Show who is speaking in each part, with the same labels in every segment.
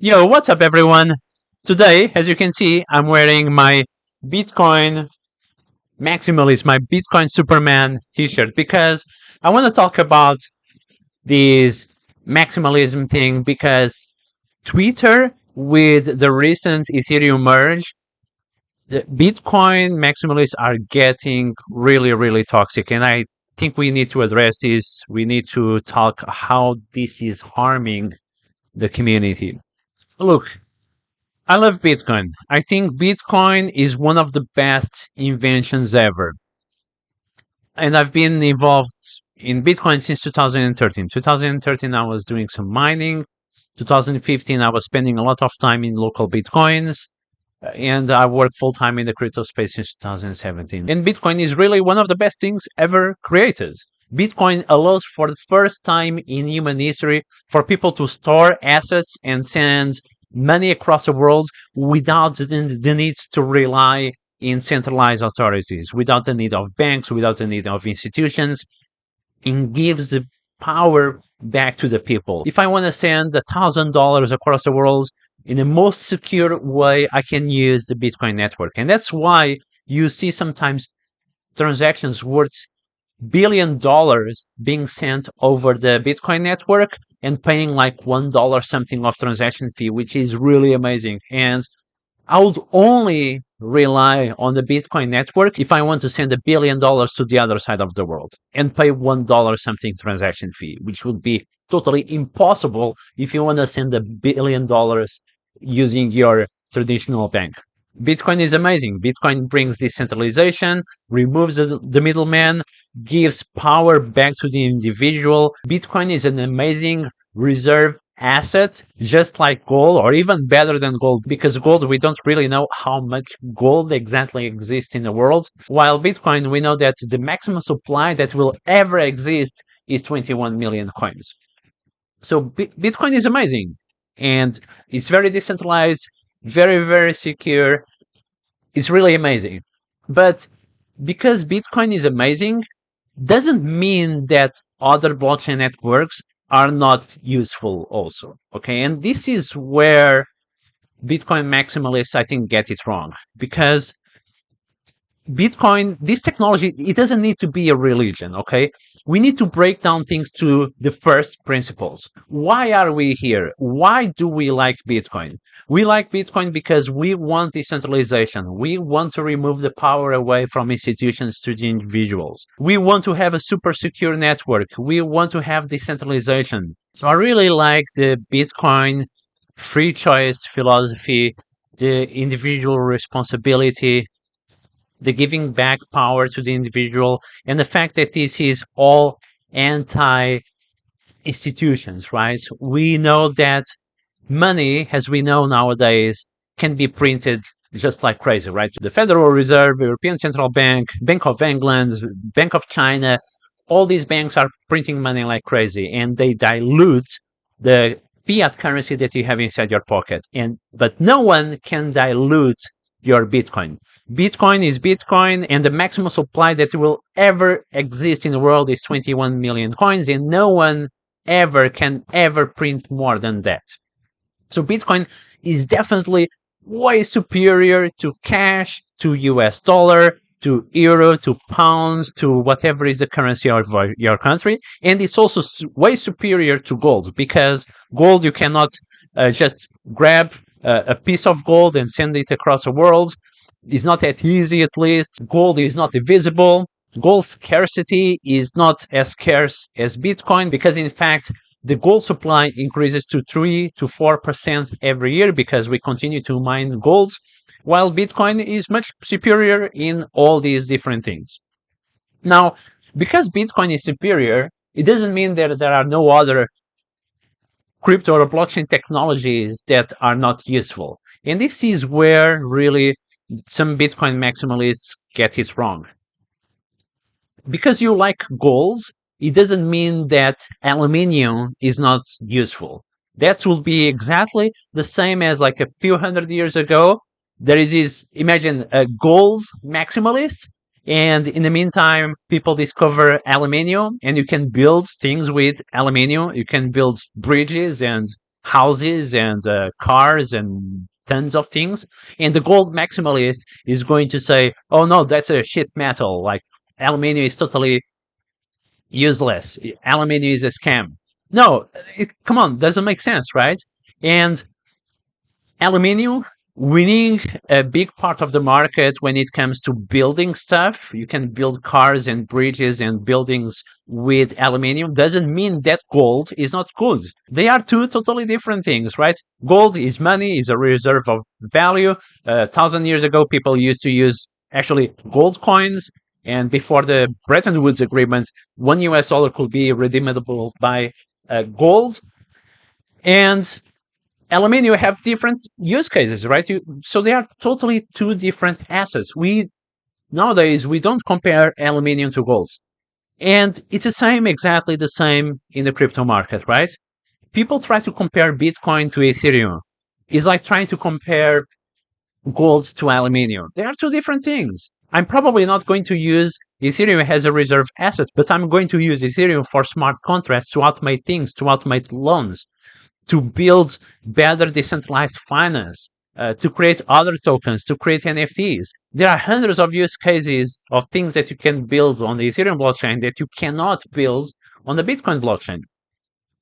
Speaker 1: Yo, what's up, everyone? Today, as you can see, I'm wearing my Bitcoin Maximalist, my Bitcoin Superman t-shirt because I want to talk about this maximalism thing because Twitter, with the recent Ethereum merge, the Bitcoin maximalists are getting really, really toxic. And I think we need to address this. We need to talk how this is harming the community. Look, I love Bitcoin. I think Bitcoin is one of the best inventions ever. And I've been involved in Bitcoin since 2013. 2013, I was doing some mining. 2015, I was spending a lot of time in local Bitcoins. And I work full time in the crypto space since 2017. And Bitcoin is really one of the best things ever created. Bitcoin allows for the first time in human history for people to store assets and send money across the world without the need to rely in centralized authorities, without the need of banks, without the need of institutions, and gives the power back to the people. If I want to send $1,000 across the world in the most secure way, I can use the Bitcoin network. And that's why you see sometimes transactions worth $1 billion being sent over the Bitcoin network and paying like $1 something of transaction fee, which is really amazing. And I would only rely on the Bitcoin network if I want to send $1 billion to the other side of the world and pay $1 something transaction fee, which would be totally impossible if you want to send $1 billion using your traditional bank. Bitcoin is amazing. Bitcoin brings decentralization, removes the middleman, gives power back to the individual. Bitcoin is an amazing reserve asset, just like gold, or even better than gold, because gold, we don't really know how much gold exactly exists in the world. While Bitcoin, we know that the maximum supply that will ever exist is 21 million coins. So Bitcoin is amazing, and it's very decentralized, very, very secure. It's really amazing. But because Bitcoin is amazing, doesn't mean that other blockchain networks are not useful also. Okay. And this is where Bitcoin maximalists, I think, get it wrong, because Bitcoin, this technology, it doesn't need to be a religion, okay? We need to break down things to the first principles. Why are we here? Why do we like Bitcoin? We like Bitcoin because we want decentralization. We want to remove the power away from institutions to the individuals. We want to have a super secure network. We want to have decentralization. So I really like the Bitcoin free choice philosophy, the individual responsibility, the giving back power to the individual, and the fact that this is all anti institutions, right? We know that money, as we know nowadays, can be printed just like crazy, right? The Federal Reserve, European Central Bank, Bank of England, Bank of China, all these banks are printing money like crazy, and they dilute the fiat currency that you have inside your pocket. But no one can dilute your Bitcoin. Bitcoin is Bitcoin, and the maximum supply that will ever exist in the world is 21 million coins, and no one ever can ever print more than that. So Bitcoin is definitely way superior to cash, to US dollar, to euro, to pounds, to whatever is the currency of your country. And it's also way superior to gold, because gold, you cannot just grab a piece of gold and send it across the world. It's not that easy, at least. Gold is not divisible. Gold scarcity is not as scarce as Bitcoin, because in fact, the gold supply increases to 3 to 4% every year because we continue to mine gold, while Bitcoin is much superior in all these different things. Now, because Bitcoin is superior, it doesn't mean that there are no other crypto or blockchain technologies that are not useful. And this is where really some Bitcoin maximalists get it wrong. Because you like gold, it doesn't mean that aluminium is not useful. That will be exactly the same as like a few hundred years ago. There is this, imagine a gold maximalist, and in the meantime, people discover aluminium, and you can build things with aluminium. You can build bridges and houses and cars and tons of things. And the gold maximalist is going to say, oh no, that's a shit metal. Like aluminium is totally useless. Aluminium is a scam. No, come on, doesn't make sense, right? And aluminium winning a big part of the market when it comes to building stuff. You can build cars and bridges and buildings with aluminium. Doesn't mean that gold is not good. They are two totally different things, right? Gold is money, is a reserve of value. 1,000 years ago, people used to use actually gold coins. And before the Bretton Woods Agreement, $1 could be redeemable by gold. And aluminium have different use cases, right? So they are totally two different assets. Nowadays we don't compare aluminium to gold, and it's exactly the same in the crypto market, right? People try to compare Bitcoin to Ethereum. It's like trying to compare gold to aluminium. They are two different things. I'm probably not going to use Ethereum as a reserve asset, but I'm going to use Ethereum for smart contracts to automate things, to automate loans, to build better decentralized finance, to create other tokens, to create NFTs. There are hundreds of use cases of things that you can build on the Ethereum blockchain that you cannot build on the Bitcoin blockchain.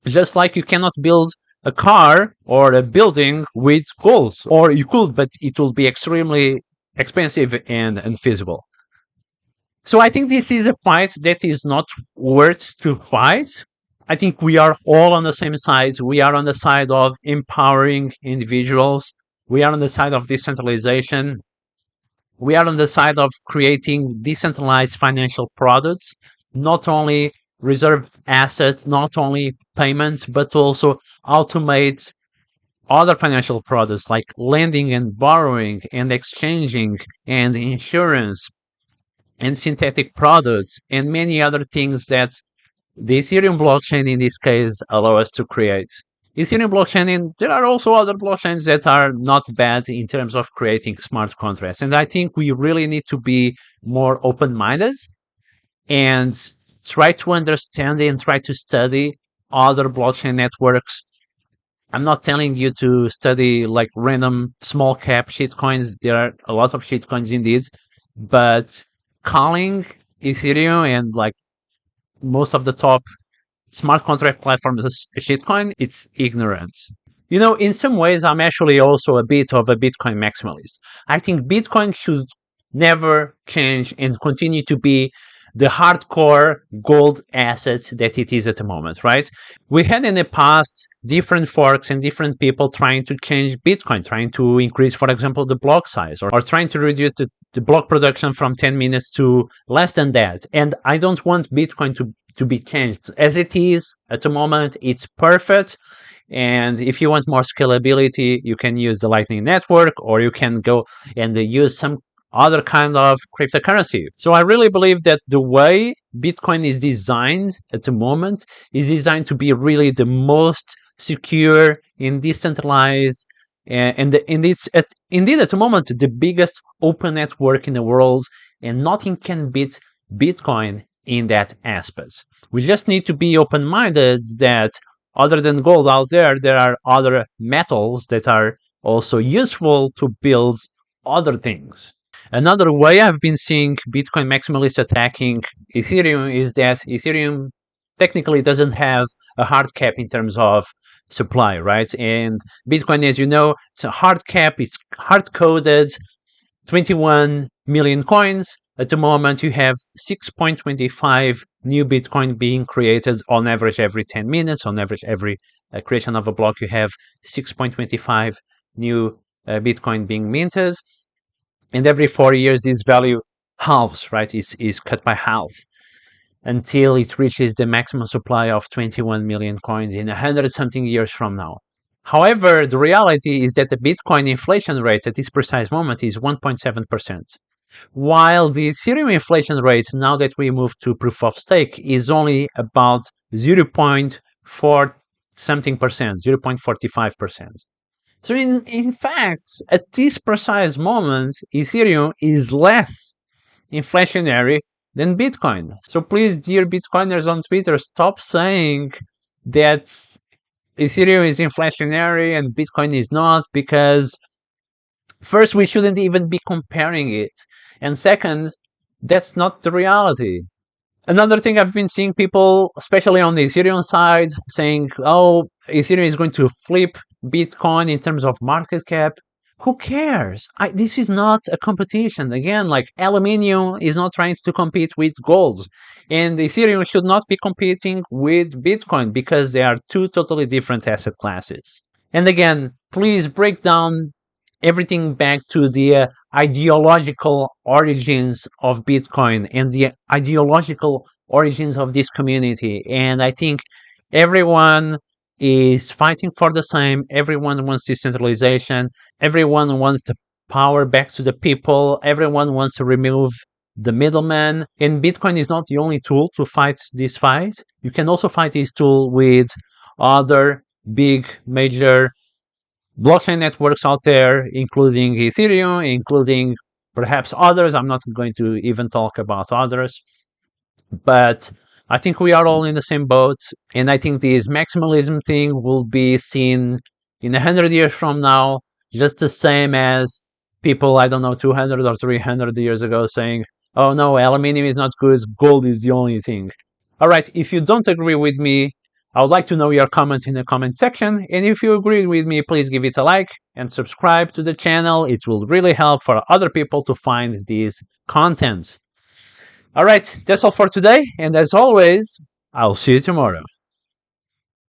Speaker 1: Just like you cannot build a car or a building with gold, or you could, but it will be extremely expensive and unfeasible. So I think this is a fight that is not worth to fight. I think we are all on the same side. We are on the side of empowering individuals. We are on the side of decentralization. We are on the side of creating decentralized financial products, not only reserve assets, not only payments, but also automate other financial products like lending and borrowing and exchanging and insurance and synthetic products and many other things that the Ethereum blockchain in this case allow us to create. Ethereum blockchain, and there are also other blockchains that are not bad in terms of creating smart contracts. And I think we really need to be more open-minded and try to understand and try to study other blockchain networks. I'm not telling you to study like random small cap shitcoins. There are a lot of shitcoins indeed, but calling Ethereum and like most of the top smart contract platforms as shitcoin, it's ignorant. In some ways, I'm actually also a bit of a Bitcoin maximalist. I think Bitcoin should never change and continue to be the hardcore gold asset that it is at the moment, right? We had in the past different forks and different people trying to change Bitcoin, trying to increase, for example, the block size or trying to reduce the block production from 10 minutes to less than that. And I don't want Bitcoin to be changed. As it is at the moment, it's perfect. And if you want more scalability, you can use the Lightning Network, or you can go and use some other kind of cryptocurrency. So I really believe that the way Bitcoin is designed at the moment is designed to be really the most secure and decentralized, and it's indeed at the moment the biggest open network in the world, and nothing can beat Bitcoin in that aspect. We just need to be open-minded that other than gold out there are other metals that are also useful to build other things. Another way I've been seeing Bitcoin maximalists attacking Ethereum is that Ethereum technically doesn't have a hard cap in terms of supply, right? And Bitcoin, as you know, it's a hard cap, it's hard coded, 21 million coins. At the moment, you have 6.25 new Bitcoin being created on average every 10 minutes. On average, every creation of a block, you have 6.25 new Bitcoin being minted. And every 4 years, this value halves, right? Is cut by half until it reaches the maximum supply of 21 million coins in 100-something years from now. However, the reality is that the Bitcoin inflation rate at this precise moment is 1.7%, while the Ethereum inflation rate, now that we move to proof of stake, is only about 0.4 something percent, 0.45%. So in fact, at this precise moment, Ethereum is less inflationary than Bitcoin. So please, dear Bitcoiners on Twitter, stop saying that Ethereum is inflationary and Bitcoin is not, because first, we shouldn't even be comparing it. And second, that's not the reality. Another thing I've been seeing people, especially on the Ethereum side, saying, oh, Ethereum is going to flip Bitcoin in terms of market cap. Who cares? This is not a competition. Again, like aluminium is not trying to compete with gold. And Ethereum should not be competing with Bitcoin because they are two totally different asset classes. And again, please break down everything back to the ideological origins of Bitcoin and the ideological origins of this community. And I think everyone is fighting for the same. Everyone wants decentralization. Everyone wants the power back to the people. Everyone wants to remove the middleman. And Bitcoin is not the only tool to fight this fight. You can also fight this tool with other big major blockchain networks out there, including Ethereum, including perhaps others. I'm not going to even talk about others, but I think we are all in the same boat. And I think this maximalism thing will be seen in 100 years from now, just the same as people, I don't know, 200 or 300 years ago saying, oh no, aluminium is not good, gold is the only thing. All right, if you don't agree with me, I would like to know your comment in the comment section. And if you agree with me, please give it a like and subscribe to the channel. It will really help for other people to find these contents. All right, that's all for today. And as always, I'll see you tomorrow.